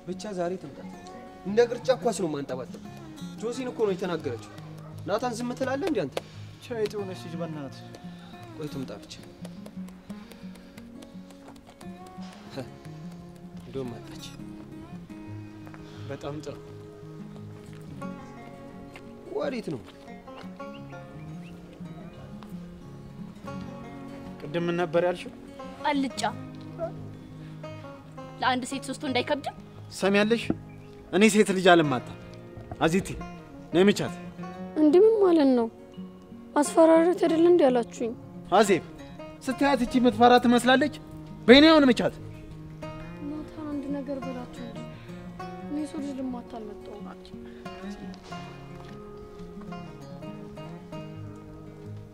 ብቻ ዛሬ ትምጣ እንደ ቅርጫ ኳስ ነው ማንጠባጠብ ጆሲን እኮ ነው የተናገረችው ናታን ዝም ትላለህ እንዴ አንተ ቻይት ሆነሽ ልጅ በእናት ቆይ ትምጣ ብቻ እንደውም መጣች በጣም ጥሩ ወዴት ነው ቅድም ምን ነበር ያልሽው አልጫ ለአንድ ሴት ሶስቱ እንዳይከብድ ሰሚያለሽ እኔ ሴት ልጅ አለማታ አዚቲ ነይ ምቻት እንዴም ማለት ነው አስፈራረት አይደል እንዴ ያላችሁኝ አዜብ ስትያት እቺ ምትፈራ ትመስላለች በእኔ አሁን ምቻት ናታን አንድ ነገር በላችሁ እኔ ሰው ልጅ ልማታል መጣው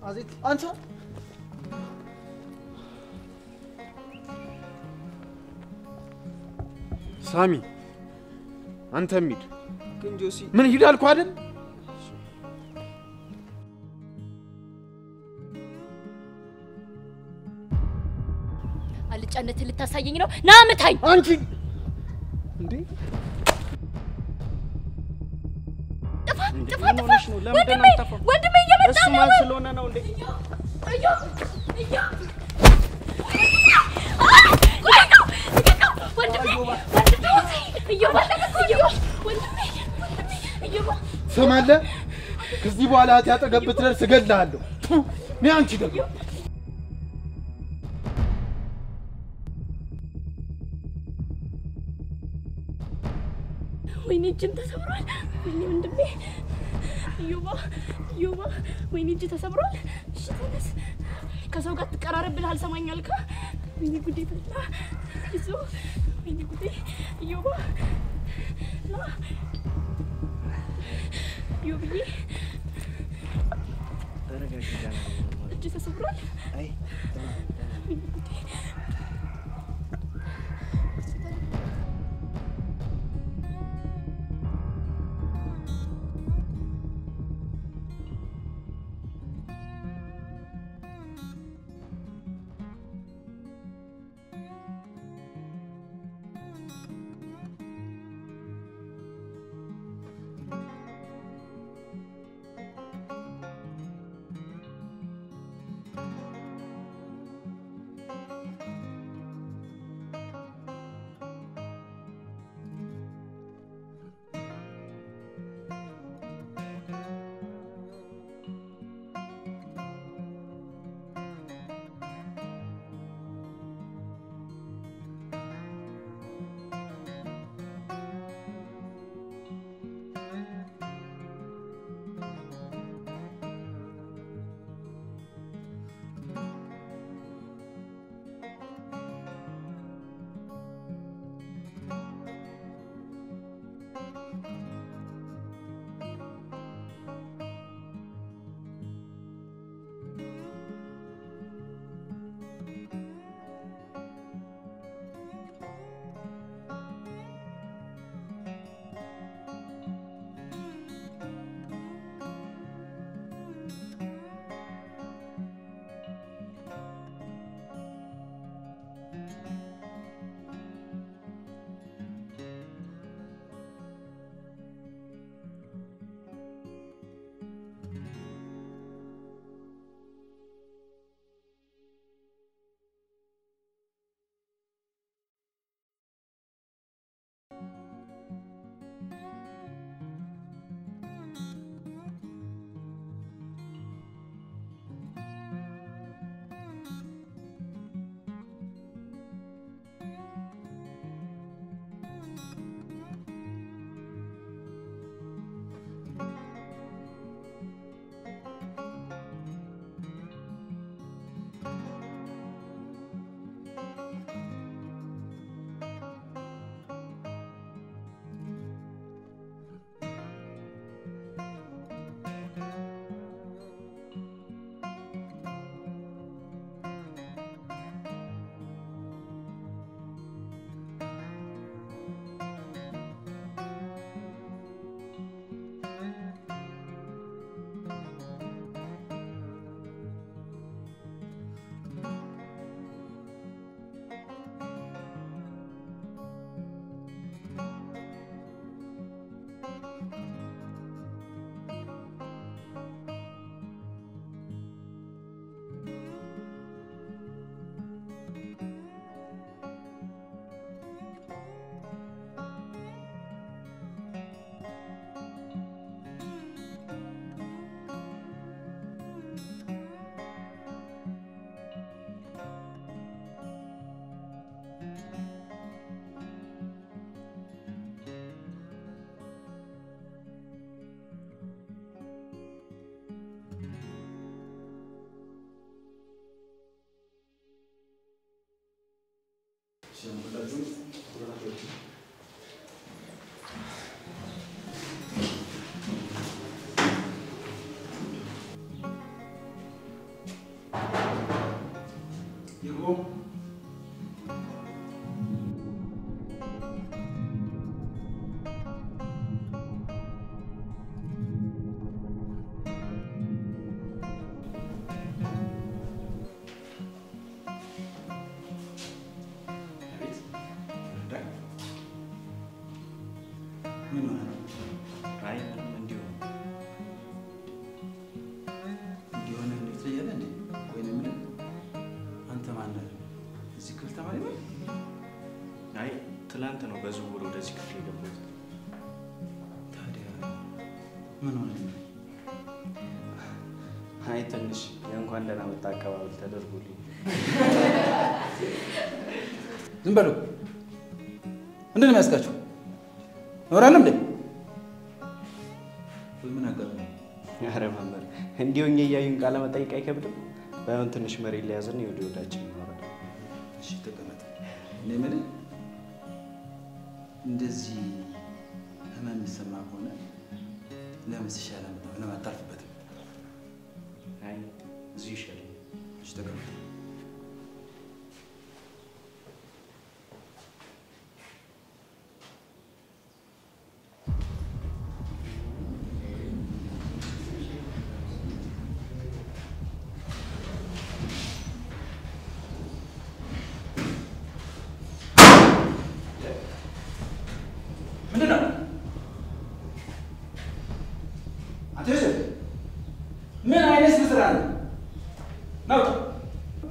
አዜብ አንተ ሳሚ አንተ ሚድ ግን ጆሲ ምን ይላልኩ አይደል አልጫነት ልታሳየኝ ነው ና መታኝ አንቺ እንዴ ጥፋ ወንድሜ እየመጣ ነው ማን ስለሆነ ነው እንዴ ሰማለ ከዚህ በኋላ ያጠገብት ድረስ እገድልሃለሁ ነይ አንቺ ደግሞ ወይኔ እጅም ተሰብሯል ወይኔ ወንድሜ ዮባ ወይኔ እጅ ተሰብሯል እሺ ተነስ ከሰው ጋር ተቀራረብ ብለህ አልሰማኛልካ ወይኔ ጉዴ ፈላ ይዞ ወይኔ ጉዴ ዮባ ና ዮብዬ ተረጋጊ እጅ ተሰብሯል አይ ወይኔ ጉዴ ቁም። ትላንት ነው በዝውውር ወደዚህ ክፍል የገባሁት። ታዲያ ምን ሆነ? አይ ትንሽ የእንኳን ደህና መጣ አቀባበል ተደርጎልኝ። ዝም በሉ። ምንድን ነው የሚያስቃችሁ? አወራለም እንዴ? ምን አጋጠመ? ኧረ መምህር እንዲሁ እኛ እያዩን ቃለ መጠይቅ አይከብድም? ባይሆን ትንሽ መሬት ሊያዝን ወደ ወዳችን ይኖራል። እሺ ተቀመጥ። እኔ የምልህ እንደዚህ ህመም የሚሰማ ከሆነ ለምን ይሻላል? ለምን አታርፍበትም? አይ እዚህ ይሻላል። እሺ ተቀመጥ።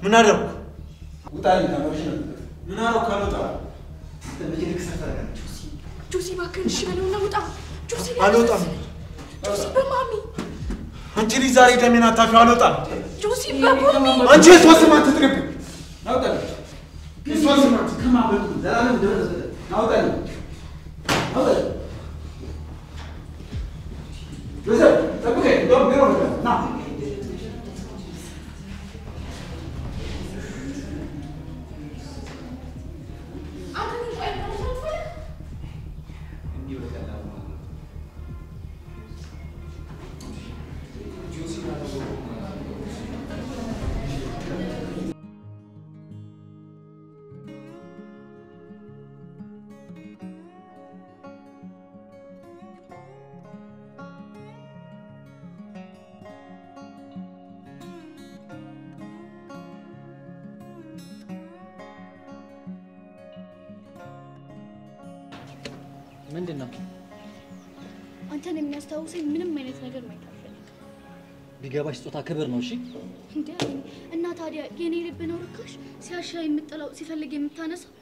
ምን አደረኩ? ውጣልኝ ተመርሽ ነው። ምን አደረኩ? ካልወጣ ለመጀለክ ሰፈራ ጆሲ እባክህን እሺ በለውና ውጣ። ጆሲ አልወጣም። ጆሲ በማሚ አንቺ ልጅ ዛሬ ደሜን አታፊው። አልወጣም። ጆሲ በማሚ አንቺ የሷን ስም አትጥሪብ። ናውጣልኝ። የሷን ስም ከማበጡ ዘላለም ደረሰ። ናውጣልኝ። ናውጣልኝ። ጆሴፍ ጠብቀኝ። ቢሮ ና ምንድነው? አንተን የሚያስታውሰኝ ምንም አይነት ነገር ማየት አልፈልግም። ቢገባሽ ስጦታ ክብር ነው። እሺ እንዴ እና ታዲያ የኔ ልብ ነው ርካሽ? ሲያሻ የምጥለው ሲፈልግ የምታነሳው?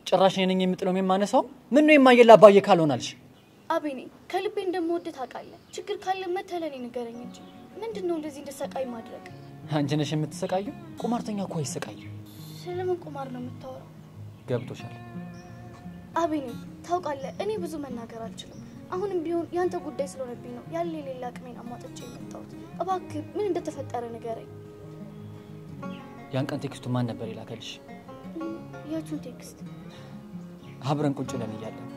ጭራሽ ነኝ የምጥለው የማነሳው? ምን ነው የማየላ ባየ ካልሆናልሽ? አቤኔ ከልቤ እንደምወድህ ታውቃለህ። ችግር ካለ መተለኔ ንገረኝ እንጂ ምንድነው እንደዚህ እንደሰቃይ ማድረግ? አንቺ ነሽ የምትሰቃዩ? ቁማርተኛ እኮ አይሰቃዩ። ስለምን ቁማር ነው የምታወራው? ገብቶሻል? አቤኔ ታውቃለህ እኔ ብዙ መናገር አልችልም። አሁንም ቢሆን ያንተ ጉዳይ ስለሆነብኝ ነው ያለ ሌላ አቅሜን አሟጥጬ የመጣሁት። እባክህ ምን እንደተፈጠረ ንገረኝ። ያን ቀን ቴክስቱ ማን ነበር የላከልሽ? የቱን ቴክስት? አብረን ቁጭ ብለን እያለን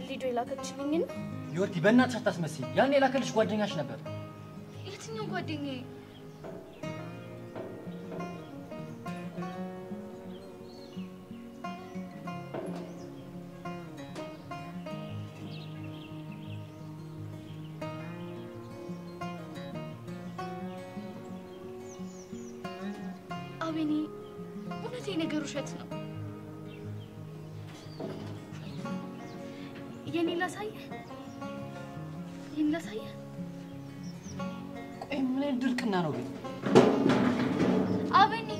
ሊዶ የላከችልኝን? ዮርቲ በእናትሽ አታስመስይ። ያን የላከልሽ ጓደኛሽ ነበር። የትኛው ጓደኛዬ? አቤኔ እውነቴ ነገር ውሸት ነው። የኔ ላሳየህ? ቆይ ምን ድርቅና ነው ግን? አቤኔ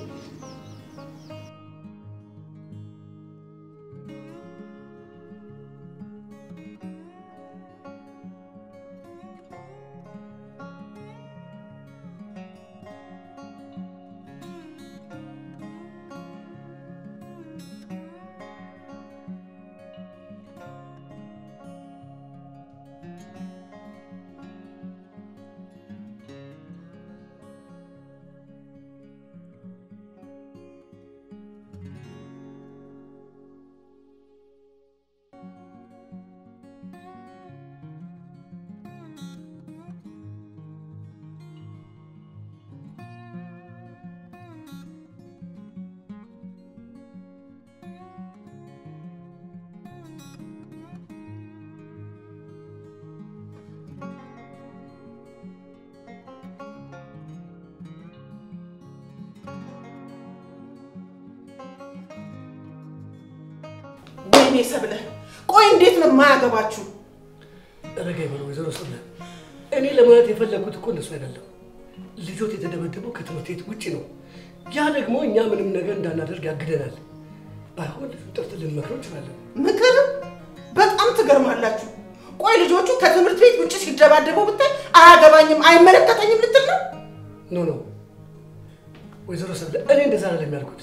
ወይኔ ሰብለ ቆይ እንዴት ነው የማያገባችሁ? ረጋይ በለው ወይዘሮ ሰብለ እኔ ለማለት የፈለኩት እኮ እንደሱ አይደለም። ልጆት የተደበደበው ከትምህርት ቤት ውጪ ነው። ያ ደግሞ እኛ ምንም ነገር እንዳናደርግ ያግደናል። ባይሆን ጥርት ልንመክረው እንችላለን። ምክር? በጣም ትገርማላችሁ። ቆይ ልጆቹ ከትምህርት ቤት ውጪ ሲደባደቡ ብታይ አያገባኝም አይመለከተኝም ልትል ነው? ኖ ወይዘሮ ሰብለ እኔ እንደዛ አይደለም ያልኩት።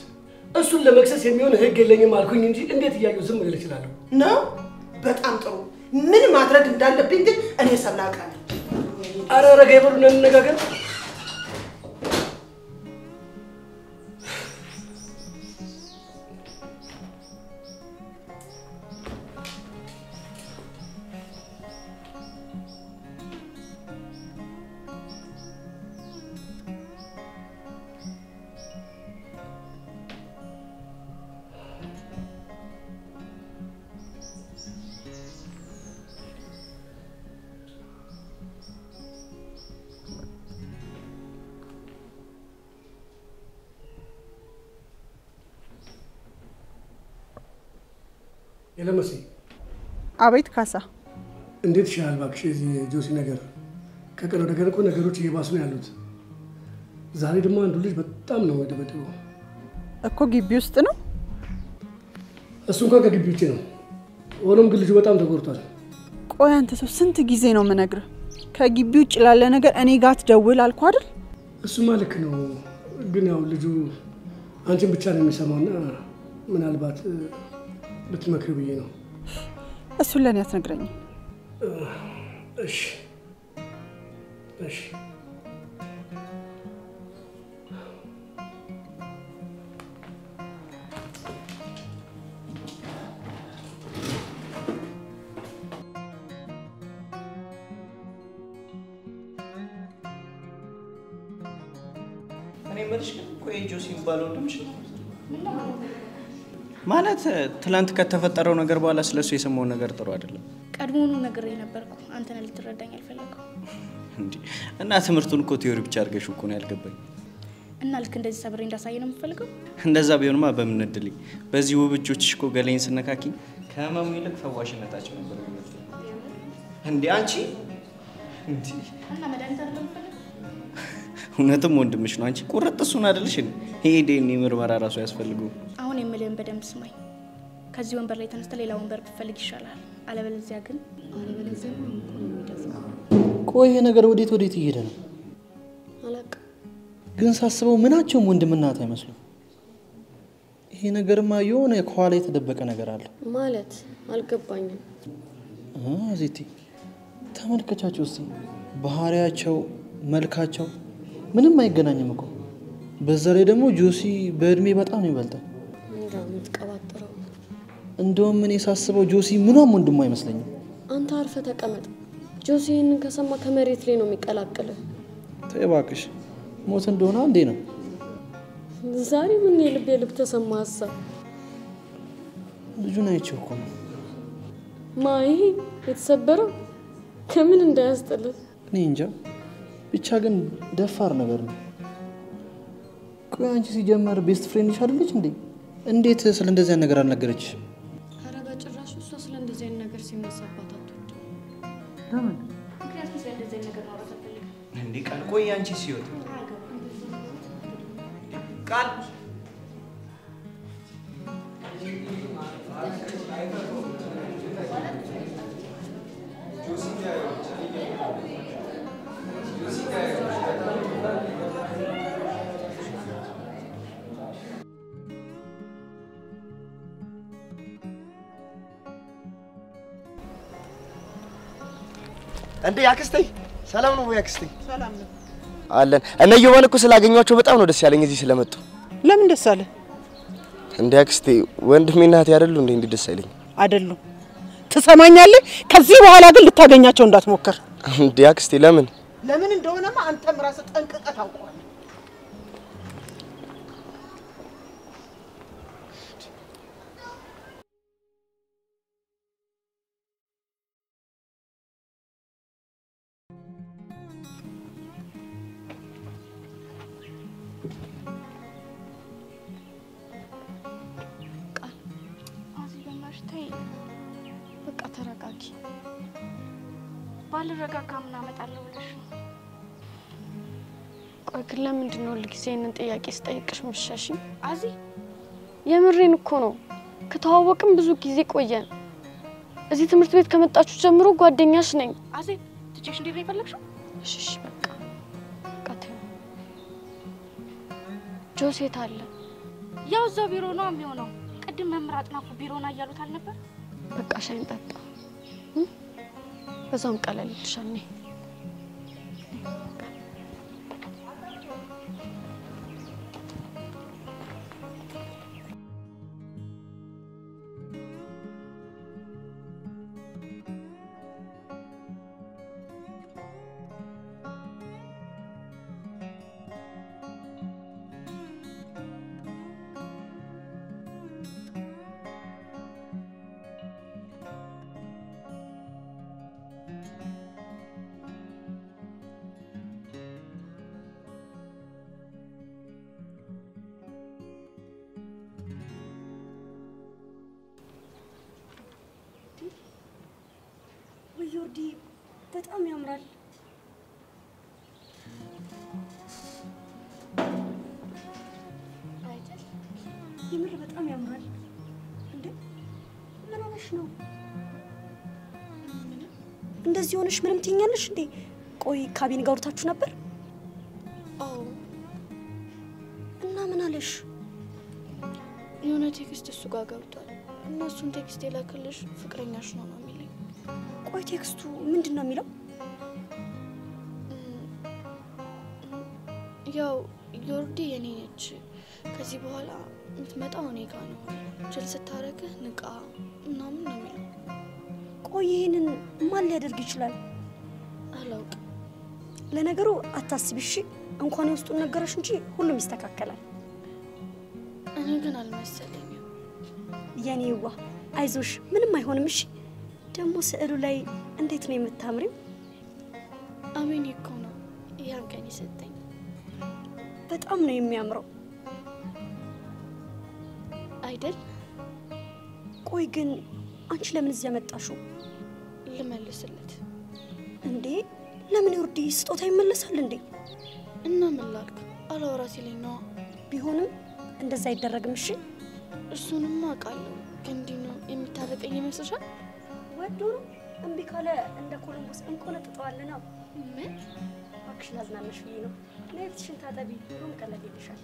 እሱን ለመክሰስ የሚሆን ህግ የለኝም አልኩኝ እንጂ እንዴት እያየሁ ዝም ልል እችላለሁ? ነው በጣም ጥሩ። ምን ማድረግ እንዳለብኝ ግን እኔ ሰብለ አውቃለሁ። ኧረ ረጋ ይበሉና እንነጋገር። የለመሲ አቤት ካሳ እንዴት ይሻላል እባክሽ? እዚህ ጆሲ ነገር ከቀን ወደ ቀን እኮ ነገሮች እየባሱ ነው ያሉት። ዛሬ ደግሞ አንዱ ልጅ በጣም ነው የደበደበው እኮ ግቢ ውስጥ ነው። እሱ እንኳን ከግቢ ውጭ ነው። ሆኖም ግን ልጁ በጣም ተጎድቷል። ቆይ አንተ ሰው ስንት ጊዜ ነው የምነግርህ? ከግቢ ውጭ ላለ ነገር እኔ ጋር ትደውል አልኩህ አይደል? እሱማ ልክ ነው። ግን ያው ልጁ አንቺን ብቻ ነው የሚሰማውና ምናልባት ልትመክሪ ብዬ ነው። እሱን ለኔ አትነግረኝም? እሺ እኔ መልሽ ግን ቆይ ጆሲ የሚባለው ወንድምሽ ማለት ትላንት ከተፈጠረው ነገር በኋላ ስለሱ የሰማው ነገር ጥሩ አይደለም። ቀድሞውኑ ነግሬ ነበርኩ። አንተ ነህ ልትረዳኝ አልፈለግኩም እንዴ። እና ትምህርቱን እኮ ቲዮሪ ብቻ አድርገሽ እኮ ነው ያልገባኝ። እና ልክ እንደዚህ ሰብሬ እንዳሳየ ነው የምፈልገው? እንደዛ ቢሆንማ በምን እድልኝ። በዚህ ውብ እጆችሽ እኮ ገለኝ ስነካኪኝ ከህመሙ ይልቅ ፈዋሽነታቸው ነበር የሚመስለኝ። እንዴ አንቺ እንዴ እና መድኃኒት አይደለም የምፈልገው? እውነትም ወንድምሽ ነው። አንቺ ቁርጥ እሱን አይደልሽ? ይሄ ዲኤንኤ ምርመራ ራሱ ያስፈልገው። አሁን የምልህን በደንብ ስማኝ። ከዚህ ወንበር ላይ ተነስተ ሌላ ወንበር ብትፈልግ ይሻላል። አለበለዚያ ግን ቆይ ይሄ ነገር ወዴት እየሄደ ነው? አላውቅም። ግን ሳስበው ምናቸውም ወንድምናት አይመስሉም። ይሄ ነገርማ የሆነ ከኋላ የተደበቀ ነገር አለ ማለት አልገባኝም። ዚቲ ተመልከቻቸው እስቲ። ባህሪያቸው፣ መልካቸው ምንም አይገናኝም እኮ። በዛ ላይ ደግሞ ጆሲ በእድሜ በጣም ይበልጣል። እንደምትቀባጥረው እንደውም እኔ ሳስበው ጆሲ ምንም ወንድሙ አይመስለኝም። አንተ አርፈ ተቀመጥ። ጆሲ ይህንን ከሰማ ከመሬት ላይ ነው የሚቀላቅልህ። ተይ እባክሽ፣ ሞት እንደሆነ አንዴ ነው። ዛሬ ምን የልብ ተሰማ ሀሳብ? ልጁን አይቼው እኮ ነው። ማይ የተሰበረው ከምን እንዳያስጥልህ እኔ እንጃ። ብቻ ግን ደፋር ነገር ነው። ቆይ አንቺ ሲጀመር ቤስት ፍሬንድሽ አይደለች እንዴ? እንዴት ስለ እንደዚህ ነገር አልነገረችሽ? ኧረ በጭራሽ እሷ ስለ እንደዚህ አይነት ነገር ሲነሳባት አትወድም። ለምን? ምክንያቱም ስለ እንደዚህ አይነት ነገር ማውራት አልፈልግም። እንዴ ቃል ቆይ አንቺ ሲወጥ ቃል እንዴ ያክስቴ ሰላም ነው ወይ? ያክስቴ ሰላም ነው አለን። እነ ዮባን እኮ ስላገኟቸው በጣም ነው ደስ ያለኝ እዚህ ስለመጡ። ለምን ደስ አለ? እንዴ ያክስቴ ወንድሜ እናቴ አይደሉ እንዴ? እንዴ ደስ አይለኝ አይደሉም። ትሰማኛለህ? ከዚህ በኋላ ግን ልታገኛቸው እንዳትሞክር። እንዴ ያክስቴ ለምን? ለምን እንደሆነማ አንተም ራስህ ጠንቅቀህ ታውቀዋለህ። አዚ በማሽ ተይ ባልረጋጋ ምን አመጣለሁ ብለሽ ነው? ቆይ ግን ለምንድን ነው ሁልጊዜ ይሄንን ጥያቄ ስጠይቅሽ የምትሸሺኝ? አዚ የምሬን እኮ ነው። ከተዋወቅን ብዙ ጊዜ ቆየን። እዚህ ትምህርት ቤት ከመጣችሁ ጀምሮ ጓደኛሽ ነኝ። አዚ ትቼሽ እንዴት ነው የፈለግሽው? እሺ በቃ ተይው። ጆሴት አለ? ያው እዛው ቢሮ ነው የሚሆነው። ቅድም መምህር አጥናፉ ቢሮ ነው እያሉት አልነበር? በቃ ሻይን ጠጣ። በዛም ቀለል ይልሻል። ዮርዲ በጣም ያምራል። አይደል? የምር በጣም ያምራል። እንዴ ምን ሆነሽ ነው? እንደዚህ ሆነሽ ምንም ትይኛለሽ እንዴ? ቆይ ካቢን ጋር ወርታችሁ ነበር? አዎ። እና ምን አለሽ? የሆነ ቴክስት እሱ ጋር ገብቷል እና እሱን ቴክስት የላከልሽ ፍቅረኛሽ ነው የሚለኝ። ቆይ ቴክስቱ ምንድነው የሚለው? ያው ዮርዲ የኔ ነች። ከዚህ በኋላ የምትመጣው እኔ ጋር ነው። ጅል ስታረግህ ንቃ ምናምን ነው የሚለው። ቆይ ይሄንን ማን ሊያደርግ ይችላል? አላውቅም። ለነገሩ አታስቢ እሺ። እንኳን የውስጡን ነገረሽ እንጂ ሁሉም ይስተካከላል። እኔ ግን አልመሰለኝም። የኔዋ አይዞሽ ምንም አይሆንም እሺ። ደግሞ ስዕሉ ላይ እንዴት ነው የምታምሪው? አሜን እኮ ነው ያን ቀን ይሰጠኝ። በጣም ነው የሚያምረው አይደል? ቆይ ግን አንቺ ለምን እዚህ ያመጣሽው? ልመልስለት እንዴ? ለምን ዮርዲ ስጦታ ይመለሳል እንዴ? እና ምን ላድርግ? አላወራ ሲለኝ ነው። ቢሆንም እንደዛ አይደረግም እሺ። እሱንም አውቃለሁ። ግን እንዲህ ነው የሚታረቀኝ ይመስልሻል? ወዶ ነው እምቢ ካለ እንደ ኮሎምቦስ እንቆለጥጠዋለና። ምን እባክሽ ላዝናናሽ ብዬ ነው። ለፊትሽን ታጠቢ ሁሉም ቀለል ይልሻል።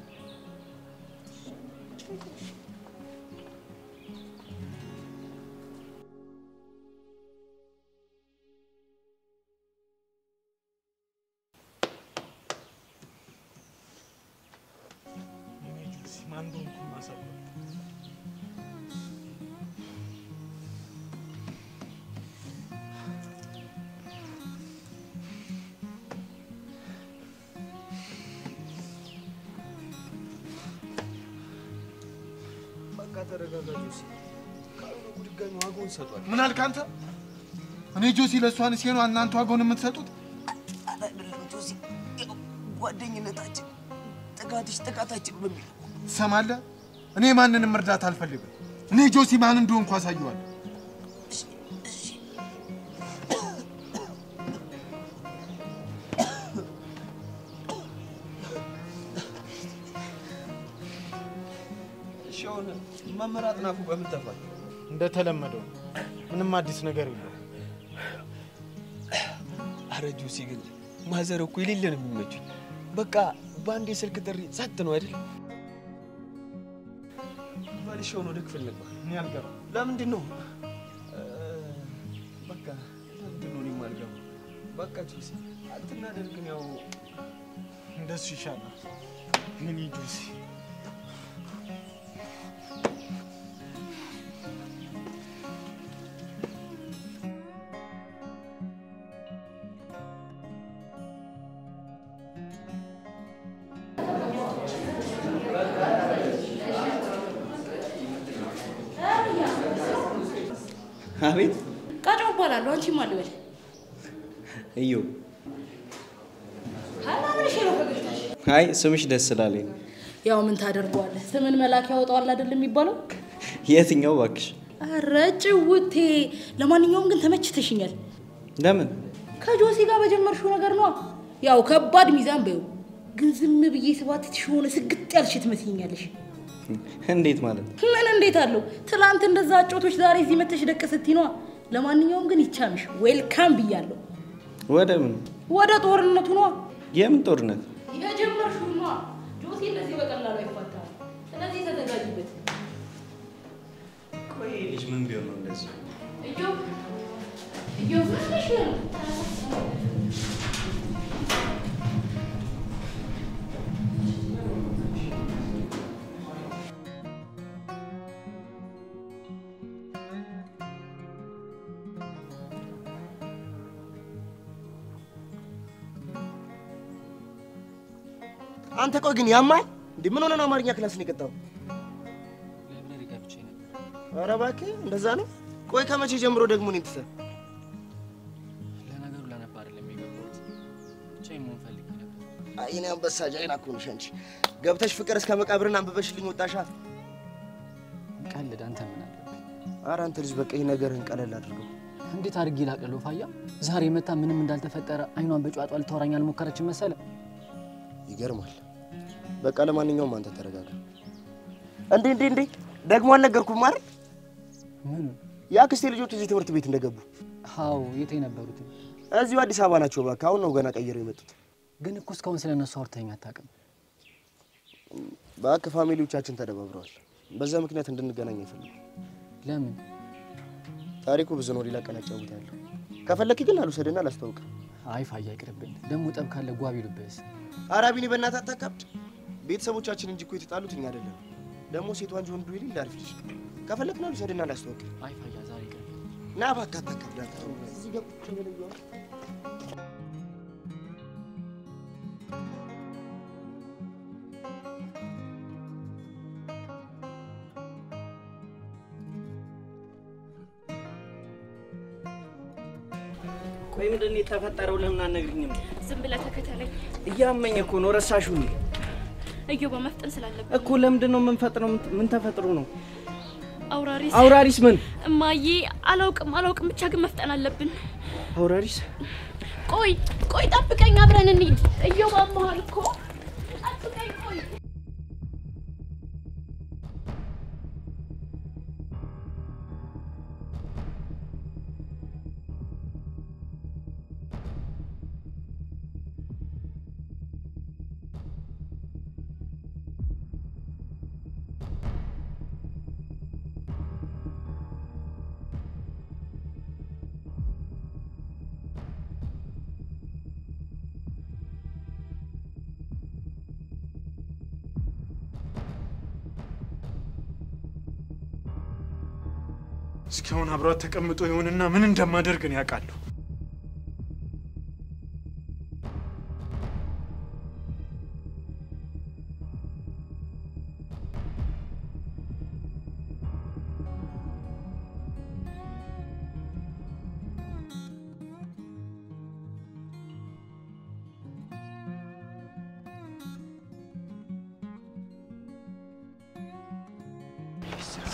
ተረጋጋ ጆሲ። ካልሆነ እኮ ድጋሚ ዋጋውን ሰጧል። ምን አልክ አንተ? እኔ ጆሲ ለእሷን ሲሆን እናንተ ዋጋውን የምትሰጡት? አይደለም ጆሲ፣ ጓደኝነታችን ጥቃታችን በሚል ትሰማለህ? እኔ ማንንም እርዳታ አልፈልግም። እኔ ጆሲ ማን እንደሆንኩ አሳየዋለሁ። መምህር አጥናፉ በምን ተፋል? እንደተለመደው ምንም አዲስ ነገር የለም። አረ ጆሲ ግን ማዘር እኮ የሌለ ነው የሚመቹኝ። በቃ በአንድ የስልክ ጥሪ ጸጥ ነው አይደል? ባልሽው ነው ወደ ክፍል ነበር። እኔ አልገባም። ለምንድን ነው? በቃ ለምንድን ነው እኔም አልገባም? በቃ ጆሲ አትናደድ። ግን ያው እንደሱ ይሻላል። ምን ጆሲ አቤት ቃጫው እባላለሁ። አንቺ ማን ልበል? እዩ። ምን ሸሮ ፈገግታሽ? አይ ስምሽ ደስ ስላለኝ። ያው ምን ታደርገዋለህ? ስምን መላክ ያወጣዋል አይደል የሚባለው? የትኛው እባክሽ? ኧረ ጭውቴ። ለማንኛውም ግን ተመችተሽኛል። ለምን? ከጆሲ ጋር በጀመርሽው ነገር ነው ያው ከባድ ሚዛን በዩ ግን ዝም ብዬ ስባትሽ ሆነ ስግጥ ያልሽ ትመስኛለሽ እንዴት ማለት ምን እንዴት አለው ትላንት እንደዛ አጮቶች ዛሬ እዚህ መተሽ ደቀሰቲ ነው ለማንኛውም ግን ይቻምሽ ዌልካም ብያለሁ ወደ ምን ወደ ጦርነቱ ነው የምን ጦርነት የጀመርሽው ነው ጆሲ እንደዚህ በቀላሉ አይፋታም ስለዚህ ተዘጋጅበት ቆይ ልጅ ምን ቢሆን ነው እንደዚህ እዮ ምንሽ ነው አንተ ቆይ ግን ያማል እንዴ ምን ሆነ ነው አማርኛ ክላስ ነው የቀጣው ለምን ሪጋብቼ ነበር ኧረ እባክህ እንደዛ ነው ቆይ ከመቼ ጀምሮ ደግሞ ነው እንትሰ ለነገሩ ለነበር አይደለም የገባሁት ብቻ ይሞን ፈልግ ነበር አይኔ አንበሳ ጃይና ኮንሽ አንቺ ገብተሽ ፍቅር እስከ መቃብርን አንብበሽልኝ ወጣሻ ቀልድ አንተ ምን አለ ኧረ አንተ ልጅ በቃ ይሄ ነገርህን ቀለል አድርገው እንዴት አድርጌ ላቀለው ፋያ ዛሬ መታ ምንም እንዳልተፈጠረ አይኗን በጨዋታ ልታወራኝ አልሞከረችም መሰለ ይገርማል በቃ ለማንኛውም አንተ ተረጋጋ እንዴ ደግሞ አልነገርኩም አይደል ምን ያክስቴ ልጆች እዚህ ትምህርት ቤት እንደገቡ አዎ የት የነበሩት እዚሁ አዲስ አበባ ናቸው በቃ አሁን ነው ገና ቀይረው የመጡት ግን እኮ እስካሁን ስለነሱ አውርተኸኝ አታውቅም በቃ ፋሚሊዎቻችን ተደባብረዋል በዛ ምክንያት እንድንገናኝ አይፈልጉ ለምን ታሪኩ ብዙ ነው ሌላ ቀን አጫውታለሁ ከፈለክ ግን አልወሰደና ላስተዋውቅ አይ ፋያ ይቅርብኝ ደግሞ ጠብ ካለ ጓብ ይሉብስ አራቢኒ በእናትህ አታካብድ ቤተሰቦቻችን እንጂ እኮ የተጣሉት እኛ አይደለም ደግሞ ሴቷ እንጂ ወንዱ ይልል ላርፍ ልጅ ከፈለክ ነው ልሰድና ላስተዋውቅ አይ ፋያ ዛሬ ይቅርብ ና እባክህ አታካብድ እዚህ ገብቼ በለየው ቆይ ምንድን ነው የተፈጠረው ለምን አነግሪኝም ዝም ብለህ ተከተለኝ እያመኝ እኮ ነው ረሳሽው እዮ በመፍጠን ስላለብኝ እኮ ለምንድን ነው የምንፈጥነው ምን ተፈጥሮ ነው አውራሪስ ምን እማዬ አላውቅም ብቻ ግን መፍጠን አለብን አውራሪስ ቆይ ጠብቀኝ አብረን እንሂድ እዮ ባማል እኮ ጠብቀኝ ቆይ እስካሁን አብሯት ተቀምጦ ይሆንና ምን እንደማደርግ ነው ያውቃለሁ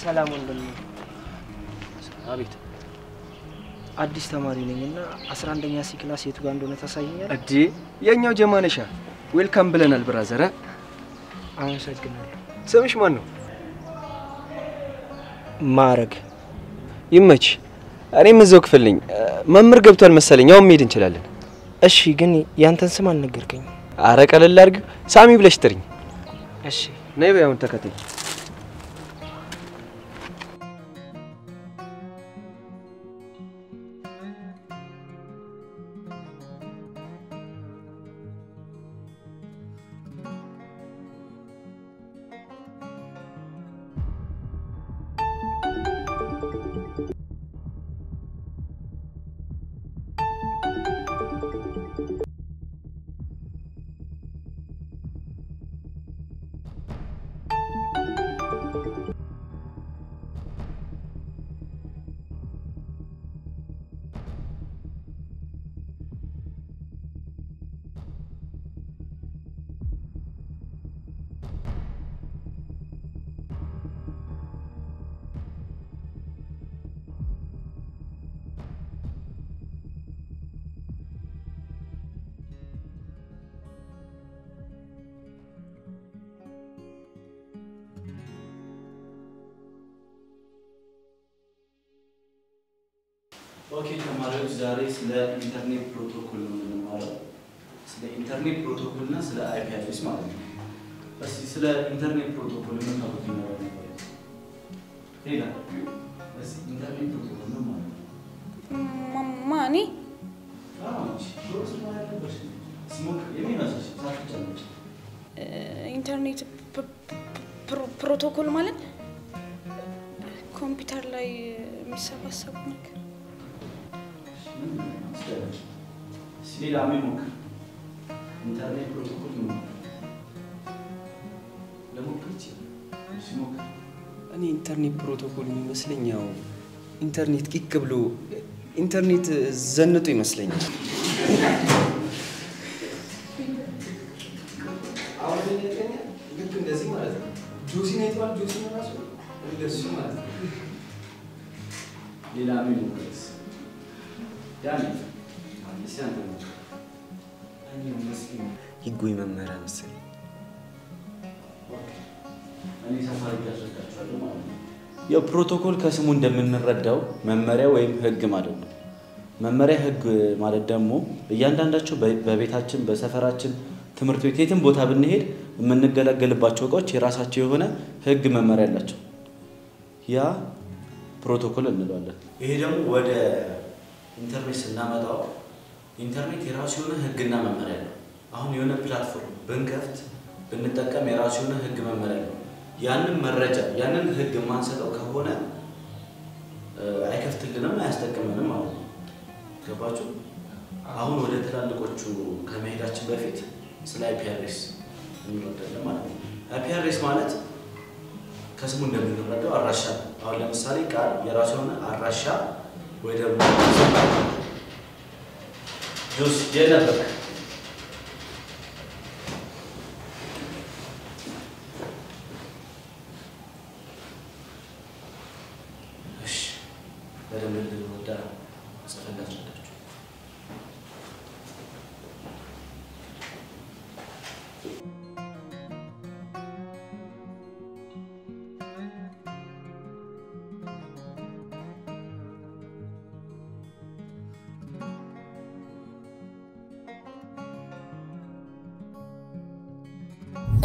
ሰላም ወንድም አቤት አዲስ ተማሪ ነኝና 11ኛ ሲ ክላስ የቱ ጋር እንደሆነ ታሳየኛለህ? እዲ የኛው ጀማነሻ ዌልካም ብለናል ብራዘር አመሰግናለሁ ስምሽ ማን ነው ማረግ ይመች እኔም እዛው ክፍል ነኝ መምህር ገብቷል መሰለኝ አሁን መሄድ እንችላለን እሺ ግን ያንተን ስም አልነገርከኝ አረ ቀለል አድርጊው ሳሚ ብለሽ ጥሪኝ እሺ ነይ በያውን ተከተኝ ኦኬ ተማሪዎች ዛሬ ስለ ኢንተርኔት ፕሮቶኮል ነው የምንማረው። ስለ ኢንተርኔት ፕሮቶኮል እና ስለ አይፒ አድሬስ ማለት ነው። እስቲ ስለ ኢንተርኔት ፕሮቶኮል ምን ታውቁት ነው? ሌላ እስቲ ኢንተርኔት ፕሮቶኮል ነው ማለት ነው። ማኒ ኢንተርኔት ፕሮቶኮል ማለት ኮምፒውተር ላይ የሚሰባሰቡ ነገር ሌላ ምን ሞክር ኢንተርኔት ፕሮቶኮል ነው ለሞክርች ሲሞክር እኔ ኢንተርኔት ፕሮቶኮል የሚመስለኝ ያው ኢንተርኔት ቂቅ ብሎ ኢንተርኔት ዘንጦ ይመስለኛል። አሁን እንደኛ ልክ እንደዚህ ማለት ነው። ጆሲ ነው የተባለው ጆሲ ነው ራሱ እንደሱ ማለት ነው። ሌላ ምን ሞክርስ ዳኒ አንዲሳን ነው እኔ መስኪን ይጎይ መመሪያ መሰለኝ። እኔ ሰፋሪ ያዘጋጃለሁ ማለት ነው። የፕሮቶኮል ከስሙ እንደምንረዳው መመሪያ ወይም ህግ ማለት ነው። መመሪያ ህግ ማለት ደግሞ እያንዳንዳቸው በቤታችን በሰፈራችን ትምህርት ቤት የትም ቦታ ብንሄድ የምንገለገልባቸው እቃዎች የራሳቸው የሆነ ህግ መመሪያ አላቸው። ያ ፕሮቶኮል እንለዋለን። ይሄ ደግሞ ወደ ኢንተርኔት ስናመጣው ኢንተርኔት የራሱ የሆነ ህግና መመሪያ አለው። አሁን የሆነ ፕላትፎርም ብንከፍት ብንጠቀም የራሱ የሆነ ህግ መመሪያ አለው። ያንን መረጃ ያንን ህግ ማንሰጠው ከሆነ አይከፍትልንም አያስጠቅመንም ማለት ነው። ገባችሁ? አሁን ወደ ትላልቆቹ ከመሄዳችን በፊት ስለ አይፒ አድሬስ እንረዳለን ማለት ነው። አይፒ አድሬስ ማለት ከስሙ እንደምንረዳው አድራሻ ነው። አሁን ለምሳሌ ቃል የራሱ የሆነ አድራሻ ወይ ደግሞ ጆስ የነበር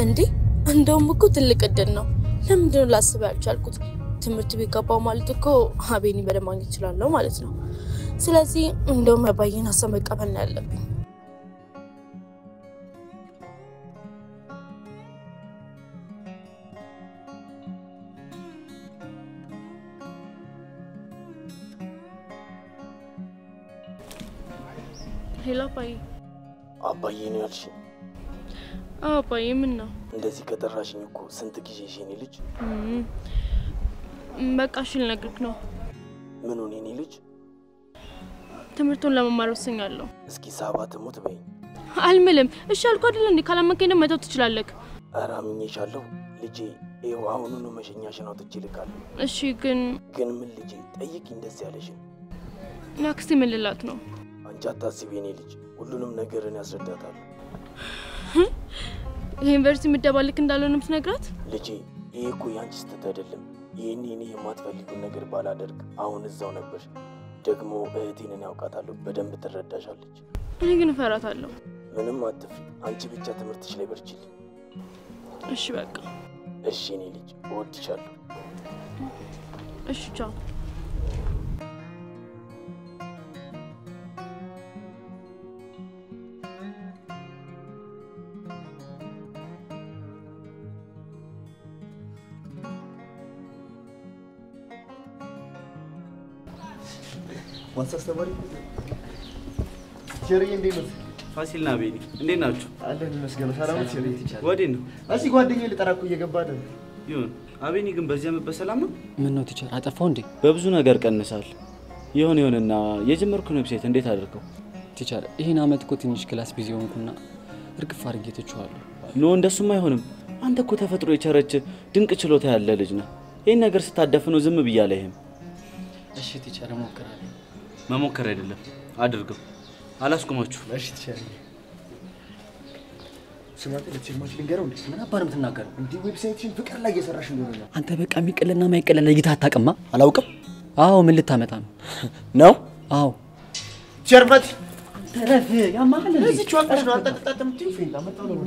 እንዴ እንደውም እኮ ትልቅ እድል ነው። ለምንድን ነው ላስብ ያልቻልኩት? ትምህርት ቤት ገባው ማለት እኮ አቤኒ በደማግኘት ይችላል ማለት ነው። ስለዚህ እንደውም ያባየን ሀሳብ መቀበል ነው ያለብኝ። ሄሎ አባዬ። አባዬ ነው ያልሽኝ? አባዬ ምን ነው? እንደዚህ ከጠራሽኝ እኮ ስንት ጊዜሽ የኔ ልጅ? በቃ እሺ ልነግርህ ነው። ምን ሆነ የኔ ልጅ? ትምህርቱን ለመማር ወስኛለሁ። እስኪ ሳባ ትሙት በይ። አልምልም። እሺ አልኩ አይደል እንዴ? ካላመንከኝ ደግሞ መተው ትችላለህ። ኧረ አምኜሻለሁ ልጄ። ይኸው አሁኑኑ መሸኛሽን አውጥቼ ልካለሁ። እሺ ግን ምን ልጄ? ጠይቂ እንደዚህ ያለሽን። ናክስቲ ምን ልላት ነው? አንቺ አታስቢ የኔ ልጅ፣ ሁሉንም ነገርን ያስረዳታለሁ። ዩኒቨርሲቲ ምደባልክ እንዳልሆነ ምትነግራት? ልጄ ይሄ እኮ ያንቺ ስተት አይደለም። ይሄኔ እኔ የማትፈልጊውን ነገር ባላደርግ አሁን እዛው ነበር። ደግሞ እህቴን ያውቃታለሁ፣ በደንብ ትረዳሻለች። እኔ ግን እፈራታለሁ። ምንም አትፍሪ፣ አንቺ ብቻ ትምህርትሽ ላይ በርቺልኝ። እሺ በቃ እሺ እኔ ልጅ እወድሻለሁ። እሺ ቻው። ዋንሳስ ተማሪ ቸርዬ እንዴት ነው? ፋሲልና ቤኒ እንዴት ናችሁ? አለን ይመስገን። ሰላም ነው ቸርዬ? ወዴት ነው? እዚህ ጓደኛዬ ልጠራ እኮ እየገባ አይደል? ይሁን። አቤኒ ግን በዚያ በሰላም ነው? ምን ነው ቲቸር አጠፋው እንዴ? በብዙ ነገር ቀንሳል። ይሁንና የጀመርኩን ዌብሳይት እንዴት አድርገው? ቲቸር ይሄን አመት እኮ ትንሽ ክላስ ቢዚ ሆንኩና እርግፍ አድርጌ ተቸዋለሁ። ኖ እንደሱም አይሆንም። አንተ እኮ ተፈጥሮ የቸረች ድንቅ ችሎታ ያለ ልጅ ነህ። ይሄን ነገር ስታደፍነው ዝም ብያለህም። እሺ ቲቸር እሞክራለሁ። መሞከር አይደለም አድርገው። አላስቆማችሁ። እሺ ቲቸር። ስማት ለቲቸርማች ልንገረው እንዴ? ምን አባንም የምትናገረው? እንዴ ዌብሳይትሽን ፍቅር ላይ እየሰራሽ እንደሆነ አንተ በቃ የሚቀልና ማይቀለል ለይታ አታውቅማ? አላውቅም። አዎ ምን ልታመጣ ነው? ነው አዎ ጀርበት ተረፍ ያማል ለዚህ ቻልሽ ነው አጠጣጣም ትንፊን አመጣው ነው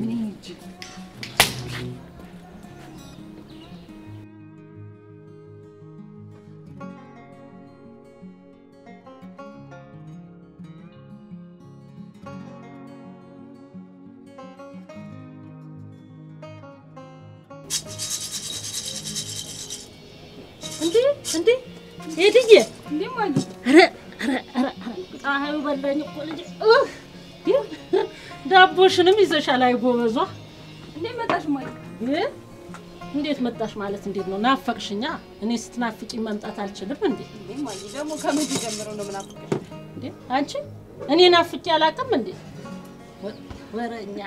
እንዴ ሄድዬ እንዴ ማለት ኧረ ፀሐዩ በላኝ እኮ ልጅ ዳቦሽንም ይዘሻል አይጎበዟ እንዴት መጣሽ ማለት እንዴት መጣሽ ማለት እንዴት ነው ናፈቅሽኛ እኔ ስትናፍቂኝ መምጣት አልችልም እንዴ ማይ ደግሞ ከመቼ ጀምሮ ነው ምናፍቅሽ እንዴ አንቺ እኔ ናፍቄ አላውቅም እንዴ ወረኛ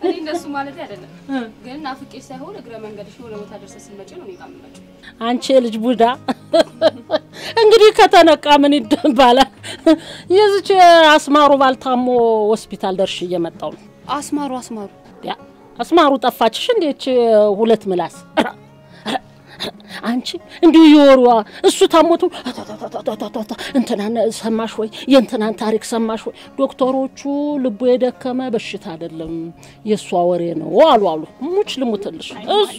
እኔ እንደሱ ማለት አይደለም ግን ናፍቄሽ ሳይሆን እግረ መንገድሽ ወደ ቦታ ደርሰሽ ስትመጪ ነው የሚቃመጭ አንቺ ልጅ ቡዳ እንግዲህ ከተነቃ ምን ይደባላል የዚህ አስማሩ ባልታሞ ሆስፒታል ደርሽ እየመጣው ነው አስማሩ ጠፋችሽ እንዴት ሁለት ምላስ አንቺ እንዲሁ ይወሩዋ እሱ ታሞቱ እንተናን ሰማሽ ወይ የእንተናን ታሪክ ሰማሽ ወይ ዶክተሮቹ ልቡ የደከመ በሽታ አይደለም የሷ ወሬ ነው አሉ ሙች ልሙትልሽ እሱ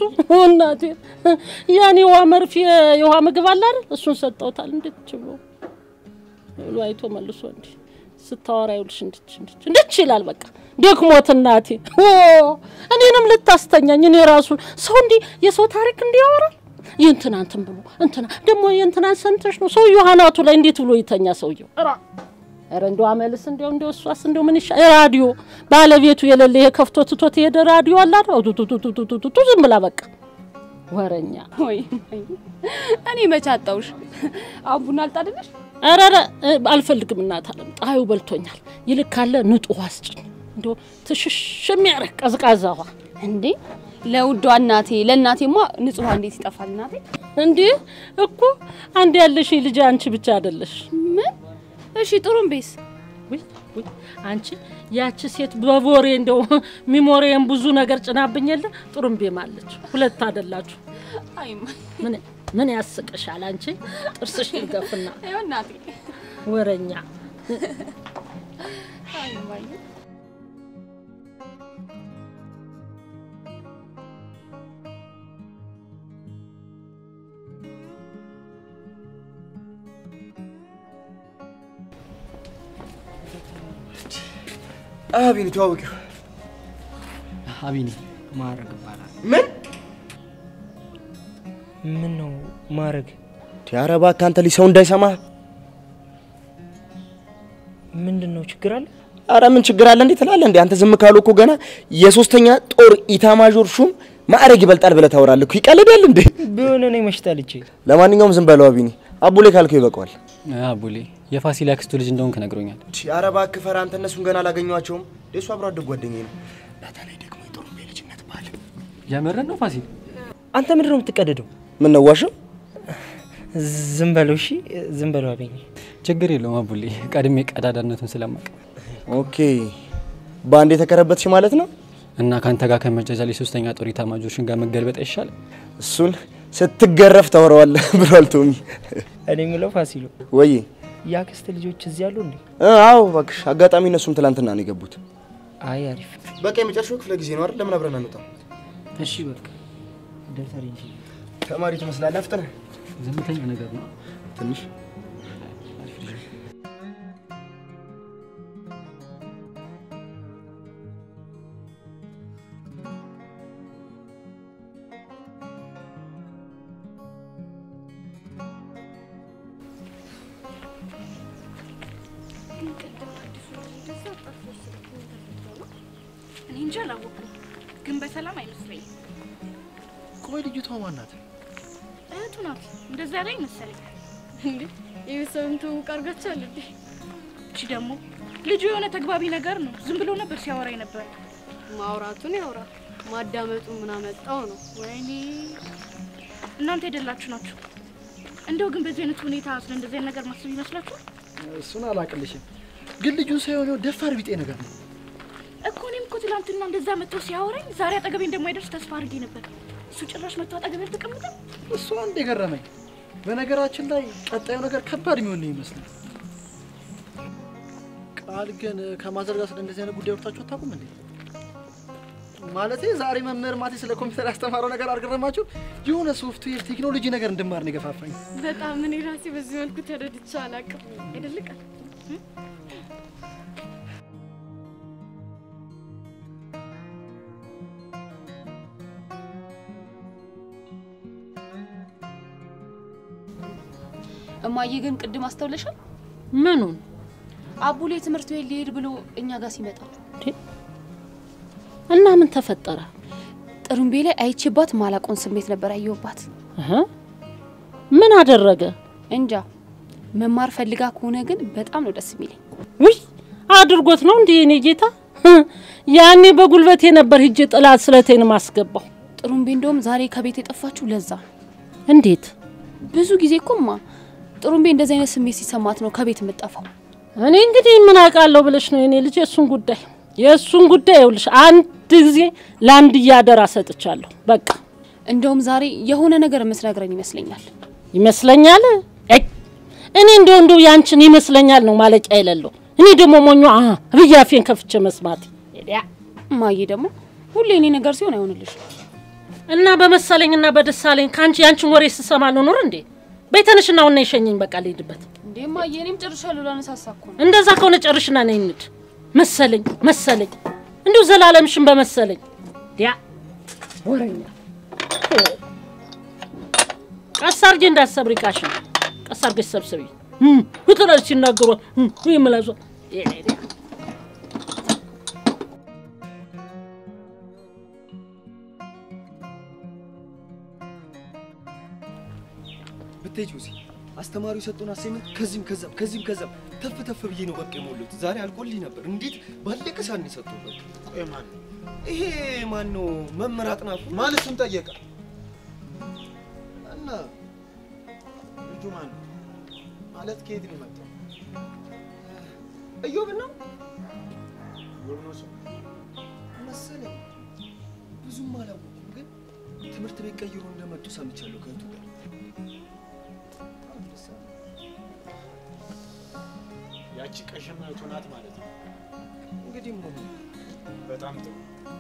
እናቴ ያኔ ዋ መርፌ የውሃ ምግብ አለ አይደል እሱን ሰጠውታል እንዴት ብሎ አይቶ መልሶ እንዴ ስታወራ ይውልሽ እንዴት ይላል በቃ ደክሞት እናቴ እኔንም ልታስተኛኝ እኔ ራሱ ሰው እንዴ የሰው ታሪክ እንዲያወራ የእንትናንተም ብሎ እንትና ደሞ የእንትናን ሰምተሽ ነው ሰው ዮሐናቱ ላይ እንዴት ብሎ ይተኛ ሰውየው ኧረ እንደው አመልስ እንደው እሷስ እንደው ምን ይሻ ራዲዮ ባለቤቱ የሌለ ይሄ ከፍቶ ትቶት የሄደ ራዲዮ አለ አይደል ዝም ብላ በቃ ወረኛ ወይ እኔ መቻጣውሽ አቡና አልጣደለሽ ኧረ አልፈልግም እናት አለም ጣዩ በልቶኛል ይልካለ ንጡህ አስጭኝ እንደው ትሽሽም ያረቅ ቀዝቃዛዋ እንዴ ለውዷ እናቴ ለእናቴማ ንጹህ እንዴት ይጠፋል እናቴ እንዴ እኮ አንድ ያለሽ ልጅ አንቺ ብቻ አይደለሽ ምን እሺ ጥሩምቤስ ወይ አንቺ ያቺ ሴት በቦሬ እንደው ሚሞሪየም ብዙ ነገር ጭናብኝለ ጥሩምቤ ማለች ሁለት አይደላችሁ አይማ ምን ያስቀሻል አንቺ ጥርስሽ ይገፍና አይው እናቴ ወረኛ አይማ አቢኒ ተዋወቂው አቢኒ ማረግ ይባላል ምን ነው ማረግ ቲያረባ ካንተ ሊሰው እንዳይሰማ ምንድነው ችግር አለ አረ ምን ችግር አለ እንዴ ትላለህ እንዴ አንተ ዝም ካሉ እኮ ገና የሶስተኛ ጦር ኢታማዦር ሹም ማረግ ይበልጣል ብለ ታወራለህ ይቀልዳል እንዴ ቢሆን እኔ መሽታልቼ ለማንኛውም ዝም በለው አቢኒ አቡሌ ካልከው ይበቃዋል አቡሌ የፋሲል አክስቱ ልጅ እንደሆንክ ነግሮኛል ቲያረባ ከፈራ አንተ እነሱን ገና አላገኘዋቸውም ደሱ አብሮ አደግ ጓደኛዬ ነው በተለይ ደግሞ የጦሩምቤ ልጅነት ባለ ያመረን ነው ፋሲል አንተ ምንድነው የምትቀደደው ምን ነው ዋሽው ዝም በለው እሺ ዝም በለው አበኝ ችግር የለውም አቡሌ ቀድሜ ቀዳዳነቱን ስለማቀ ኦኬ ባንዴ ተከረበትሽ ማለት ነው እና ካንተ ጋር ከመጃጃል የሶስተኛ ጦር ኢታማዦርን ጋር መገልበጥ ይሻላል እሱን ስትገረፍ ታወራዋለህ ብሏል ቶሚ እኔ ምለው ፋሲሉ ወይ ያክስት ልጆች እዚህ ያሉ እንዴ አዎ እባክሽ አጋጣሚ እነሱም ትላንትና ነው የገቡት አይ አሪፍ በቃ የመጨረሻው ክፍለ ጊዜ ነው አይደል ለምን አብረን አንወጣም እሺ በቃ ደርተሪ እንጂ ተማሪ ትመስላለህ አፍጥነ ዝምተኛ ነገር ነው ትንሽ እንጃ አላወኩም ግን በሰላም አይመስለኝም ቆይ ልጅቷ ማናት እህቱ ናት እንደዛ ላይ መሰለኝ እንዴ የቤተሰብም ትውውቅ አድርጋችኋል እንዴ እቺ ደግሞ ልጁ የሆነ ተግባቢ ነገር ነው ዝም ብሎ ነበር ሲያወራኝ ነበር ማውራቱን ያውራ ማዳመጡ ምን አመጣው ነው ወይኔ እናንተ አይደላችሁ ናችሁ እንደው ግን በዚህ አይነት ሁኔታ ስለ እንደዚህ ነገር ማስብ ይመስላችሁ እሱን አላቅልሽም ግን ልጁን ሳይሆን ደፋር ቢጤ ነገር ነው እኮ እኔም እኮ ትላንትና እንደዛ መጥቶ ሲያወራኝ ዛሬ አጠገቤ እንደማይደርስ ተስፋ አድርጌ ነበር እሱ ጭራሽ መጥቶ አጠገቤ ተቀምጠ እሱ አንዴ ገረመኝ በነገራችን ላይ ቀጣዩ ነገር ከባድ የሚሆን ነው ይመስላል ቃል ግን ከማዘር ጋር ስለ እንደዚህ አይነት ጉዳይ ወጣችሁ አታውቁም እንዴ? ማለቴ ዛሬ መምህር ማቴ ስለ ኮምፒውተር ያስተማረው ነገር አልገረማችሁ? የሆነ ሶፍትዌር ቴክኖሎጂ ነገር እንድማር ነው የገፋፋኝ። በጣም እኔ ራሴ በዚህ መልኩ ተረድቼ አላውቅም። አይደልቅ እማዬ ግን ቅድም አስተውለሻል? ምኑን? አቡሌ ትምህርት ቤት ሊሄድ ብሎ እኛ ጋር ሲመጣ እና ምን ተፈጠረ? ጥሩምቤ ላይ አይቼባት ማላቆን ስሜት ነበር ያየውባት። ምን አደረገ? እንጃ። መማር ፈልጋ ከሆነ ግን በጣም ነው ደስ የሚለኝ። ውይ አድርጎት ነው እንዴ እኔ ጌታ? ያኔ በጉልበቴ ነበር ሂጅ ጥላት ስለቴን ማስገባው። ጥሩምቤ እንደውም ዛሬ ከቤት የጠፋችሁ ለዛ። እንዴት? ብዙ ጊዜ እኮማ ጥሩምቤ እንደዚህ አይነት ስሜት ሲሰማት ነው ከቤት የምትጠፋው። እኔ እንግዲህ ምን አውቃለሁ ብለሽ ነው የኔ ልጅ? የሱን ጉዳይ ይኸውልሽ አንድ ጊዜ ለአንድ ያደራ ሰጥቻለሁ። በቃ እንደውም ዛሬ የሆነ ነገር መስነግረኝ ይመስለኛል። እኔ እንደው ያንቺን ይመስለኛል ነው ማለቂያ የሌለው። እኔ ደግሞ ሞኞ ብያፌን ከፍቼ መስማት ማዬ ደግሞ ሁሌ እኔ ነገር ሲሆን አይሆንልሽ እና በመሰለኝና በደሳለኝ ካንቺ ያንቺን ወሬ ስሰማ ልኖር እንዴ? በተነሽና ወና ይሸኘኝ በቃ ልሄድበት እንዴ ማዬ። እኔም ጨርሻለሁ ላነሳሳኩ ነው። እንደዛ ከሆነ ጨርሽና ነኝ እንድ መሰለኝ እንደው ዘላለምሽን በመሰለኝ ወሬኛ ቀሳርጂ እንዳሰብሪካሽ ቀሳርጂ ሰብስቢ ወጥራሽ ሲናገሩ ይመላዙ ብትሄጂውሲ አስተማሪው ሰጡን አሳይመንት ከዚህም ከዛም ተፍ ብዬ ነው በቃ የሞሉት። ዛሬ አልቆልኝ ነበር። እንዴት ባለቀ ሳን ሰጡት። በቃ ቆይ ማን ይሄ ማን ነው? መምህር አጥናፉ ማለት ስም ጠየቀ እና ልጁ ማን ነው ማለት ከየት ነው የመጣው? እዮብ ነው ሰው መሰለኝ። ብዙም አላወኩም፣ ግን ትምህርት ቤት ቀይሮ እንደመጡ ሰምቻለሁ ከእህቱ ጋር። ያቺ ቀሽማይቱ ናት ማለት ነው። እንግዲህ ምን በጣም ጥሩ።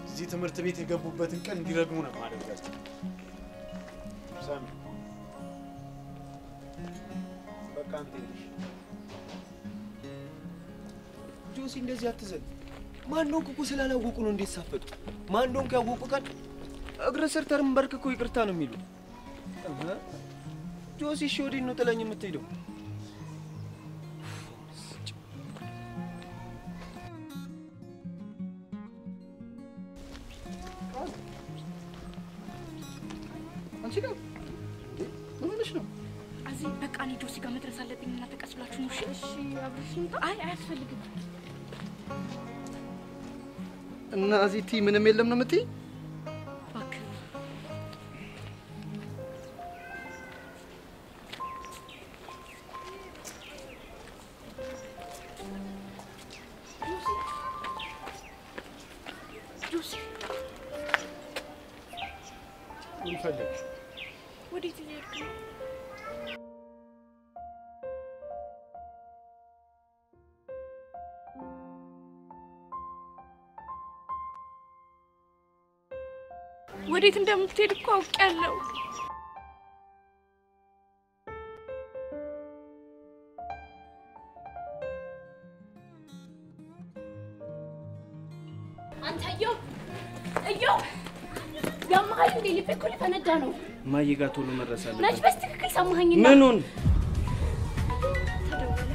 እዚህ ትምህርት ቤት የገቡበትን ቀን እንዲረግሙ ነው ማድረጋቸው። ሳሚ በቃ አንተ ልጅ ጆሲ እንደዚህ አትዘን። ማን ነው እኮ ስላላወቁ ነው እንዴት ሳፈጡ? ማን ነው ካወቁ ቀን እግረ ስር ተንበርክኮ ይቅርታ ነው የሚሉ። ጆሲ እሺ ወዴት ነው ጥለኝ የምትሄደው? አንቺ ጋር ምን ሆነሽ ነው? እዚህ በቃ እኔ ጆሲ ጋር መድረስ አለብኝ እና ተቀስላችሁ ነው። እሺ አብርሽን አያስፈልግም። እና እዚህ ቲ ምንም የለም ነው የምትይ? እባክህ ጆሲ ምን ፈለግሽ? ወዴት እየሄድክ ነው? ወዴት እንደምትሄድ እኮ አውቄያለሁ። አንተ እዮብ ያማል እንዴ? ልቤ እኮ ሊፈነዳ ነው። ማዬ ጋር ቶሎ መድረስ አለብኝ። ነጭ በስትክክል ሰማኸኝና ምኑን? ተደወለ።